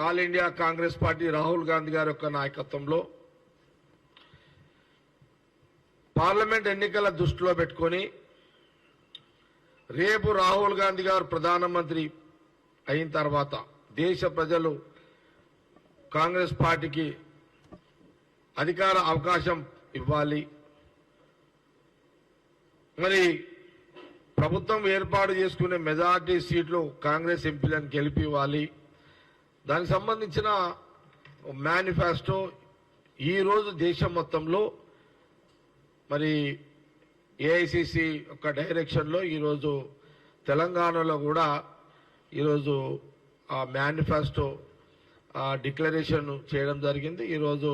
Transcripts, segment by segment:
All India Congress party Rahul Gandhi గారి యొక్క నాయకత్వంలో పార్లమెంట్ ఎన్నికల దృష్టిలో పెట్టుకొని రేపు రాహుల్ గాంధీ గారు ప్రధానమంత్రి అయిన తర్వాత దేశ ప్రజలు కాంగ్రెస్ పార్టీకి అధికార అవకాశం ఇవ్వాలి, మరి ప్రభుత్వం ఏర్పాటు చేసుకునే మెజార్టీ సీట్లు కాంగ్రెస్ ఎంపీలను గెలిపివ్వాలి, దానికి సంబంధించిన మేనిఫెస్టో ఈరోజు దేశం మొత్తంలో మరి ఏఐసిసి యొక్క డైరెక్షన్లో ఈరోజు తెలంగాణలో కూడా ఈరోజు ఆ మేనిఫెస్టో డిక్లరేషన్ చేయడం జరిగింది. ఈరోజు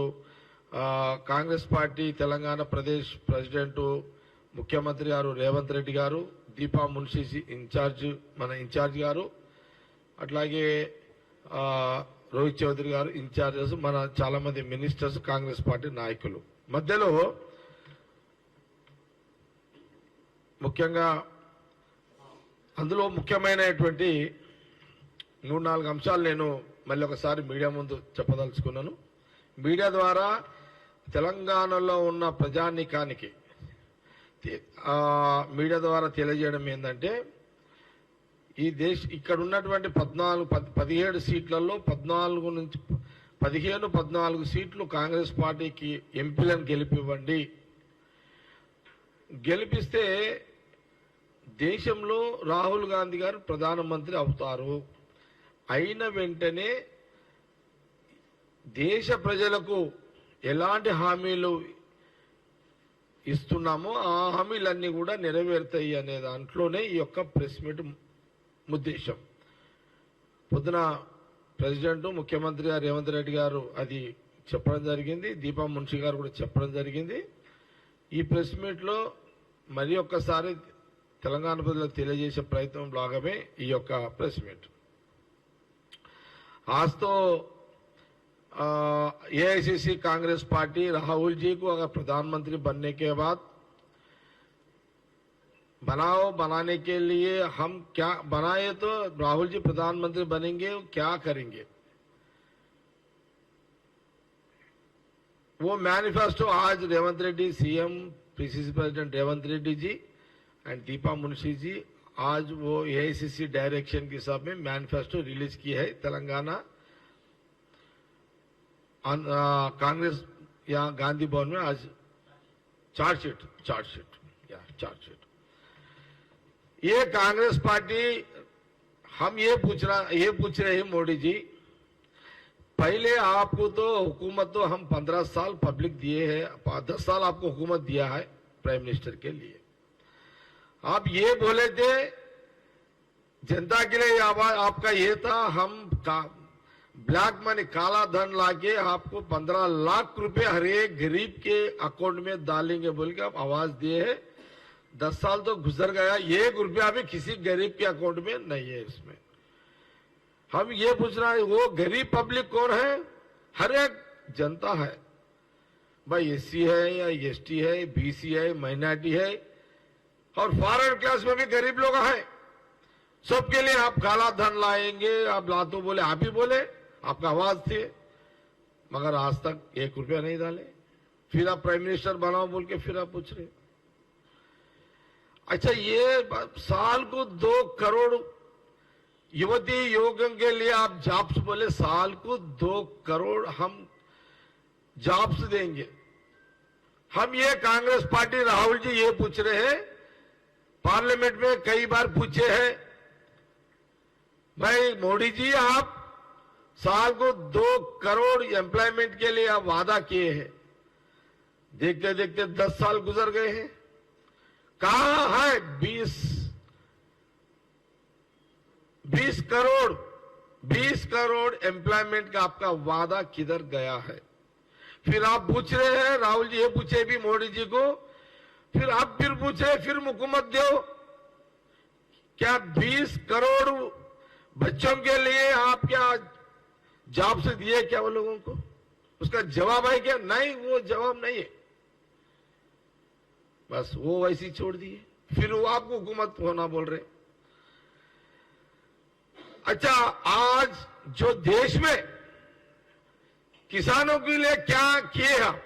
కాంగ్రెస్ పార్టీ తెలంగాణ ప్రదేశ్ ప్రెసిడెంట్ ముఖ్యమంత్రి గారు రేవంత్ రెడ్డి గారు, దీపా మున్షి మన ఇన్ఛార్జ్ గారు, అట్లాగే రోహిత్ చౌదరి గారు ఇన్ఛార్జెస్, మన చాలా మంది మినిస్టర్స్, కాంగ్రెస్ పార్టీ నాయకులు మధ్యలో ముఖ్యంగా అందులో ముఖ్యమైనటువంటి 3-4 అంశాలు నేను మళ్ళీ ఒకసారి మీడియా ముందు చెప్పదలుచుకున్నాను. మీడియా ద్వారా తెలంగాణలో ఉన్న ప్రజానీకానికి మీడియా ద్వారా తెలియజేయడం ఏంటంటే, ఈ ఇక్కడ ఉన్నటువంటి 17 సీట్లలో 14 సీట్లు కాంగ్రెస్ పార్టీకి ఎంపీలను గెలిపివ్వండి. గెలిపిస్తే దేశంలో రాహుల్ గాంధీ గారు ప్రధానమంత్రి అవుతారు. అయిన వెంటనే దేశ ప్రజలకు ఎలాంటి హామీలు ఇస్తున్నామో ఆ హామీలన్నీ కూడా నెరవేరుతాయి అనే దాంట్లోనే ఈ యొక్క ప్రెస్ మీట్ ఉద్దేశం. పొద్దున ప్రెసిడెంట్ ముఖ్యమంత్రి గారు రేవంత్ రెడ్డి గారు అది చెప్పడం జరిగింది, దీపా మున్షి గారు కూడా చెప్పడం జరిగింది. ఈ ప్రెస్ మీట్లో మరి ఒక్కసారి తెలంగాణ ప్రజలకు తెలియజేసే ప్రయత్నం భాగమే ఈ యొక్క प्रेस मीट। आज तो एआईसीसी कांग्रेस पार्टी राहुल जी को अगर प्रधानमंत्री बनने के बाद बनाने के लिए हम क्या बनाए, तो राहुल जी प्रधानमंत्री बनेंगे, क्या करेंगे वो मैनिफेस्टो आज Revanth Reddy CM PCC president Revanth Reddy ji and Deepa Munshi ji आज वो एआईसीसी डायरेक्शन के हिसाब में मैनिफेस्टो रिलीज की है। तेलंगाना कांग्रेस या गांधी भवन में आज चार्जशीट ये कांग्रेस पार्टी हम ये पूछ रहे हैं मोदी जी, पहले आपको तो हुकूमत तो हम 15 साल पब्लिक दिए हैं, 10 साल आपको हुकूमत दिया है प्राइम मिनिस्टर के लिए। आप ये बोले थे जनता के लिए आपका ये था, हम ब्लैक मनी काला धन लाके आपको 15 लाख रुपए हर एक गरीब के अकाउंट में डालेंगे बोल के आप आवाज दिए है। 10 साल तो गुजर गया, 1 रुपया भी किसी गरीब के अकाउंट में नहीं है। इसमें हम ये पूछ रहे हैं वो गरीब पब्लिक कौन है? हर एक जनता है भाई, एससी है या एसटी है, बीसी है, माइनॉरिटी है और फॉरवर्ड क्लास में भी गरीब लोग हैं। सबके लिए आप काला धन लाएंगे, आप लातो बोले, आप ही बोले, आपका आवाज थे, मगर आज तक 1 रुपया नहीं डाले। फिर आप प्राइम मिनिस्टर बनाओ बोल के फिर आप पूछ रहे। अच्छा, ये साल को 2 करोड़ युवती युवकों के लिए आप जॉब्स बोले, साल को 2 करोड़ हम जॉब्स देंगे। हम ये कांग्रेस पार्टी राहुल जी ये पूछ रहे हैं, पार्लियामेंट में कई बार पूछे हैं, भाई मोदी जी आप साल को 2 करोड़ एम्प्लॉयमेंट के लिए आप वादा किए हैं, देखते देखते 10 साल गुजर गए हैं, कहां है 20 करोड़ एम्प्लॉयमेंट का आपका वादा किधर गया है? फिर आप पूछ रहे हैं, राहुल जी ये पूछे भी मोदी जी को, फिर आप फिर पूछे, फिर हुकूमत दो, क्या 20 करोड़ बच्चों के लिए आप क्या जॉब से दिए क्या वो लोगों को? उसका जवाब है क्या? नहीं, वो जवाब नहीं है, बस वो वैसे ही छोड़ दिए। फिर वो आपको हुकूमत होना बोल रहे। अच्छा, आज जो देश में किसानों के लिए क्या किए आप?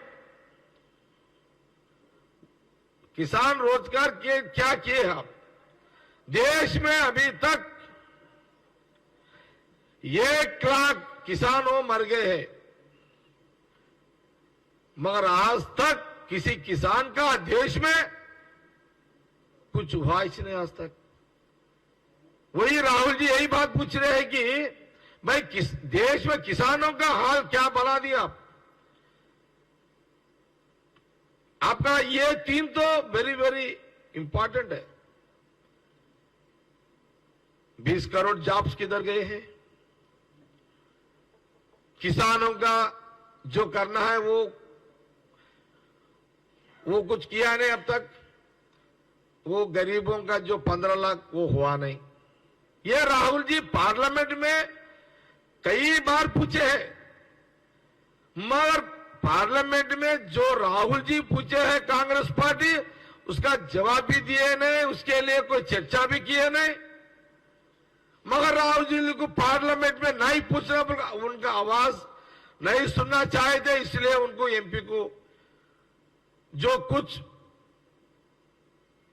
किसान रोजगार के क्या किए आप? देश में अभी तक 1 लाख किसानों मर गए हैं, मगर आज तक किसी किसान का देश में कुछ हुआ ही नहीं आज तक। वही राहुल जी यही बात पूछ रहे हैं कि भाई देश में किसानों का हाल क्या बना दिया आपका। ये 3 तो वेरी वेरी इंपॉर्टेंट है। 20 करोड़ जॉब्स किधर गए हैं? किसानों का जो करना है वो कुछ किया नहीं अब तक। वो गरीबों का जो 15 लाख वो हुआ नहीं। ये राहुल जी पार्लियामेंट में कई बार पूछे हैं, मगर पार्लियामेंट में जो राहुल जी पूछे हैं कांग्रेस पार्टी उसका जवाब भी दिए नहीं, उसके लिए कोई चर्चा भी किए नहीं। मगर राहुल जी को पार्लियामेंट में नहीं पूछना, उनका आवाज नहीं सुनना चाहते, इसलिए उनको एमपी को जो कुछ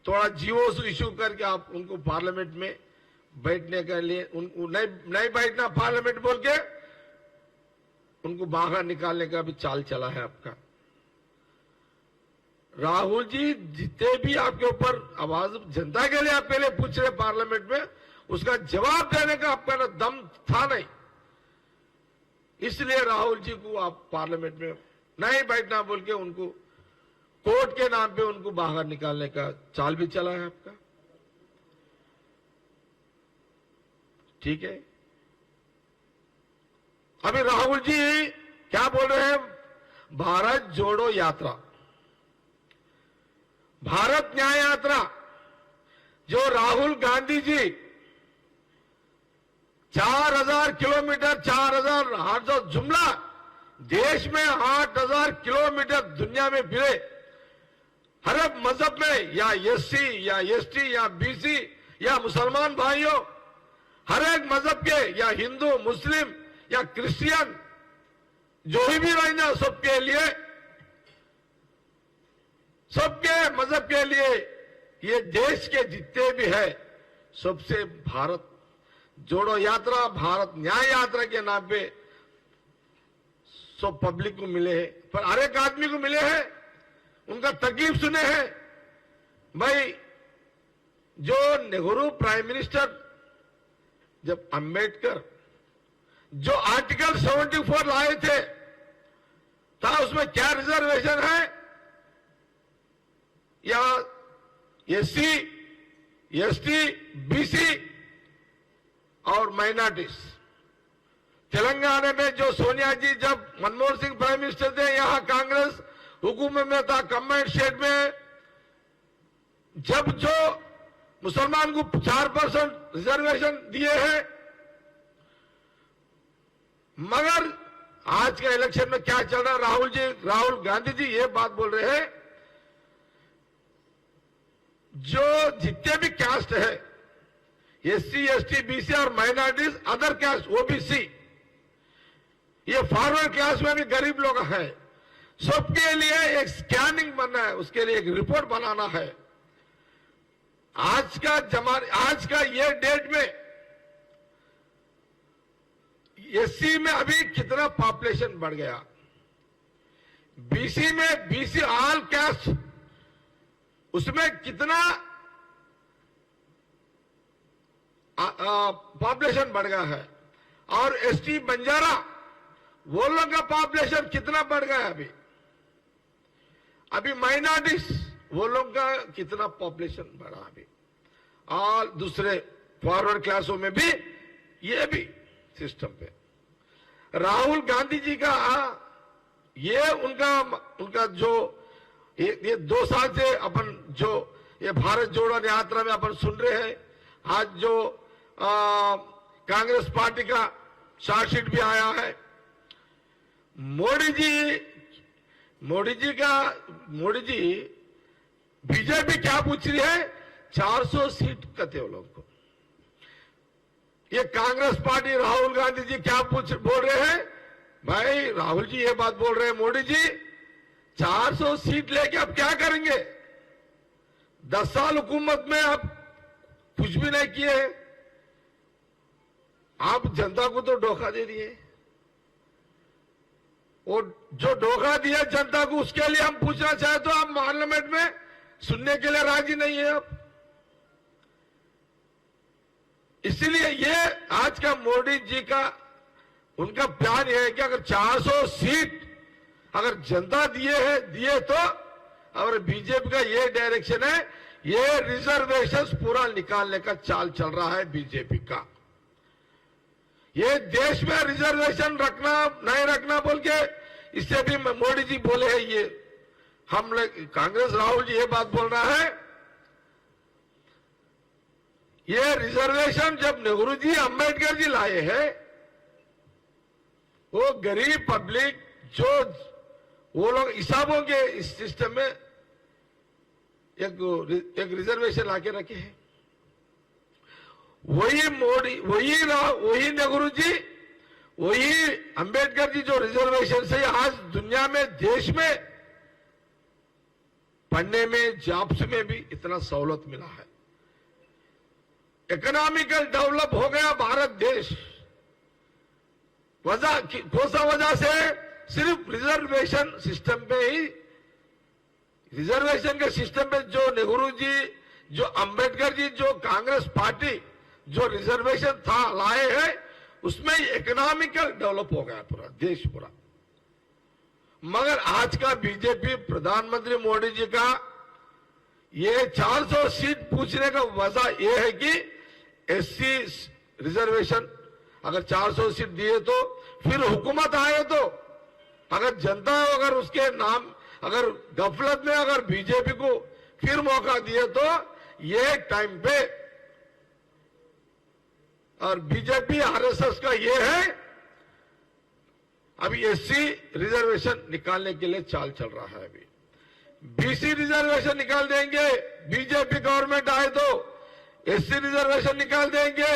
थोड़ा जीओ इशू करके आप उनको पार्लियामेंट में बैठने के लिए उनको नहीं बैठना पार्लियामेंट बोल के उनको बाहर निकालने का भी चाल चला है आपका। राहुल जी जितने भी आपके ऊपर आवाज जनता के लिए आप पहले पूछ रहे पार्लियामेंट में, उसका जवाब देने का आपका ना दम था नहीं, इसलिए राहुल जी को आप पार्लियामेंट में नहीं बैठना बोल के उनको कोर्ट के नाम पे उनको बाहर निकालने का चाल भी चला है आपका। ठीक है, अभी राहुल जी क्या बोल रहे हैं? भारत जोड़ो यात्रा, भारत न्याय यात्रा जो राहुल गांधी जी 4000 किलोमीटर 4000 जुमला देश में 8000 किलोमीटर दुनिया में फिरे, हर एक मजहब में या एससी या एसटी या बीसी या मुसलमान भाइयों, हर एक मजहब के या हिंदू मुस्लिम या क्रिश्चियन जो भी रहना सबके लिए, सबके मजहब के लिए ये देश के जितने भी है सबसे भारत जोड़ो यात्रा, भारत न्याय यात्रा के नाम पे सब पब्लिक को मिले हैं, पर हर एक आदमी को मिले हैं, उनका तकलीफ सुने हैं। भाई जो नेहरू प्राइम मिनिस्टर जब अंबेडकर जो आर्टिकल 74 लाए थे था उसमें क्या रिजर्वेशन है? या एससी एसटी बीसी और माइनॉरिटीज। तेलंगाना में जो सोनिया जी जब मनमोहन सिंह प्राइम मिनिस्टर थे, यहां कांग्रेस हुकूमत में था, कंबाइंड स्टेट में जब जो मुसलमान को 4% रिजर्वेशन दिए हैं, मगर आज का इलेक्शन में क्या चल रहा है? राहुल गांधी जी ये बात बोल रहे हैं जो जितने भी कास्ट है एससी एसटी बीसी और माइनॉरिटीज अदर कास्ट ओबीसी, ये फॉरवर्ड क्लास में भी गरीब लोग हैं, सबके लिए एक स्कैनिंग बनना है, उसके लिए एक रिपोर्ट बनाना है। आज का ये डेट में एससी में अभी कितना पॉपुलेशन बढ़ गया, बीसी में बीसी ऑल कास्ट उसमें कितना पॉपुलेशन बढ़ गया है, और एसटी बंजारा वो लोग का पॉपुलेशन कितना बढ़ गया है अभी माइनॉरिटीज वो लोग का कितना पॉपुलेशन बढ़ा अभी, और दूसरे फॉरवर्ड क्लासों में भी ये भी सिस्टम पे। राहुल गांधी जी का ये उनका जो ये 2 साल से अपन जो ये भारत जोड़ो यात्रा में अपन सुन रहे हैं, आज जो कांग्रेस पार्टी का चार्जशीट भी आया है, मोदी जी बीजेपी क्या पूछ रही है? 400 सीट कहते हो लोग को। ये कांग्रेस पार्टी राहुल गांधी जी क्या बोल रहे हैं? भाई राहुल जी ये बात बोल रहे हैं, मोदी जी 400 सीट लेके आप क्या करेंगे? 10 साल हुकूमत में आप कुछ भी नहीं किए। आप जनता को तो धोखा दे दिए। वो जो धोखा दिया जनता को, उसके लिए हम पूछना चाहे तो आप पार्लियामेंट में सुनने के लिए राजी नहीं है आप। इसलिए ये आज का मोदी जी का उनका प्लान यह है कि अगर 400 सीट अगर जनता दिए तो, और बीजेपी का ये डायरेक्शन है, ये रिजर्वेशन पूरा निकालने का चाल चल रहा है बीजेपी का। ये देश में रिजर्वेशन रखना नहीं रखना बोल के, इससे भी मोदी जी बोले हैं, ये हम लोग कांग्रेस राहुल जी ये बात बोल रहा है, ये रिजर्वेशन जब नेहरू जी अंबेडकर जी लाए हैं, वो गरीब पब्लिक जो वो लोग हिसाबों के इस सिस्टम में एक रिजर्वेशन लाके रखे हैं। वही मोदी, वही नेहरू जी, वही अंबेडकर जी जो रिजर्वेशन से आज दुनिया में, देश में पढ़ने में, जॉब्स में भी इतना सहूलत मिला है। इकोनॉमिकल डेवलप हो गया भारत देश। वजह कौन सा वजह से? सिर्फ रिजर्वेशन सिस्टम पे ही, रिजर्वेशन के सिस्टम पे जो नेहरू जी, जो अंबेडकर जी, जो कांग्रेस पार्टी जो रिजर्वेशन था लाए हैं, उसमें इकोनॉमिकल डेवलप हो गया पूरा देश पूरा। मगर आज का बीजेपी प्रधानमंत्री मोदी जी का ये 400 सीट पूछने का वजह यह है कि एससी रिजर्वेशन अगर 400 सीट दिए तो फिर हुकूमत आए तो अगर जनता अगर उसके नाम अगर गफलत में अगर बीजेपी को फिर मौका दिए तो ये टाइम पे, और बीजेपी आरएसएस का ये है अभी एससी रिजर्वेशन निकालने के लिए चाल चल रहा है। अभी बीसी रिजर्वेशन निकाल देंगे, बीजेपी गवर्नमेंट आए तो एससी रिजर्वेशन निकाल देंगे,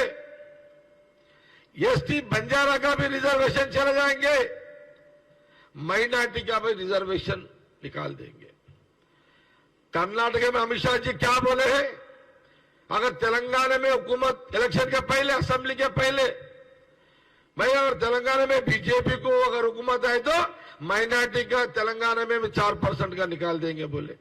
एसटी बंजारा का भी रिजर्वेशन चले जाएंगे, माइनॉरिटी का भी रिजर्वेशन निकाल देंगे। कर्नाटक में अमित शाह जी क्या बोले हैं? अगर तेलंगाना में हुकूमत इलेक्शन के पहले, असेंबली के पहले, भाई अगर तेलंगाना में बीजेपी को अगर हुकूमत आए तो माइनॉरिटी का तेलंगाना में भी 4% का निकाल देंगे बोले।